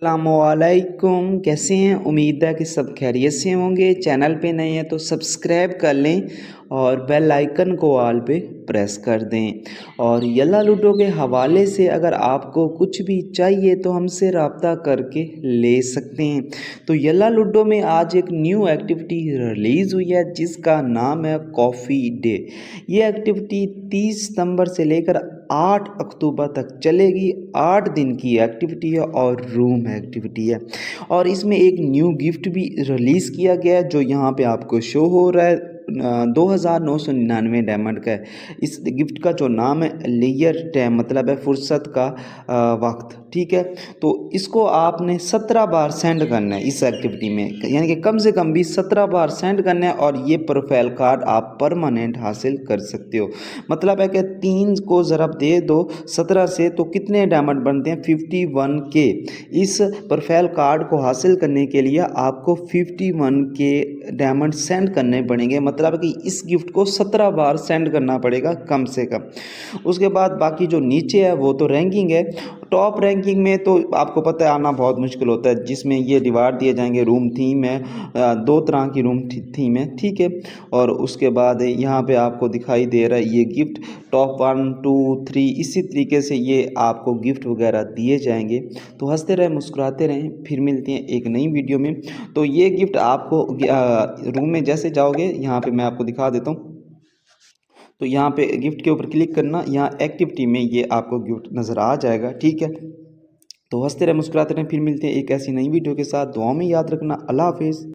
अस्सलामुअलैकुम, कैसे हैं? उम्मीद है कि सब खैरियत से होंगे। चैनल पे नए हैं तो सब्सक्राइब कर लें और बेल आइकन को ऑल पे प्रेस कर दें। और यल्ला लूडो के हवाले से अगर आपको कुछ भी चाहिए तो हमसे रब्ता करके ले सकते हैं। तो यल्ला लूडो में आज एक न्यू एक्टिविटी रिलीज़ हुई है जिसका नाम है कॉफ़ी डे। ये एक्टिविटी 30 सितंबर से लेकर 8 अक्टूबर तक चलेगी। 8 दिन की एक्टिविटी है और रूम एक्टिविटी है और इसमें एक न्यू गिफ्ट भी रिलीज़ किया गया है जो यहाँ पे आपको शो हो रहा है। 2999 डायमंड का है। इस गिफ्ट का जो नाम है लेयर टाइम, मतलब है फुर्सत का वक्त। ठीक है, तो इसको आपने 17 बार सेंड करना है इस एक्टिविटी में, यानी कि कम से कम भी 17 बार सेंड करना है और ये प्रोफाइल कार्ड आप परमानेंट हासिल कर सकते हो। मतलब है कि 3 को ज़रब दे दो 17 से तो कितने डायमंड बनते हैं? 51 के। इस प्रोफाइल कार्ड को हासिल करने के लिए आपको 51 के डायमंड सेंड करने पड़ेंगे। मतलब कि इस गिफ्ट को 17 बार सेंड करना पड़ेगा कम से कम। उसके बाद बाकी जो नीचे है वो तो रैंकिंग है। टॉप रैंकिंग में तो आपको पता है आना बहुत मुश्किल होता है, जिसमें ये रिवार्ड दिए जाएंगे। रूम थीम है, 2 तरह की रूम थीम है। ठीक है, और उसके बाद यहाँ पे आपको दिखाई दे रहा है ये गिफ्ट टॉप 1 2 3 इसी तरीके से ये आपको गिफ्ट वगैरह दिए जाएंगे। तो हंसते रहें, मुस्कुराते रहें, फिर मिलते हैं एक नई वीडियो में। तो ये गिफ्ट आपको रूम में जैसे जाओगे यहाँ पे मैं आपको दिखा देता हूँ। तो यहाँ पे गिफ्ट के ऊपर क्लिक करना, यहाँ एक्टिविटी में ये आपको गिफ्ट नज़र आ जाएगा। ठीक है, तो हंसते रहें, मुस्कुराते रहें, फिर मिलते हैं एक ऐसी नई वीडियो के साथ। दुआ में याद रखना। अल्लाह हाफिज़।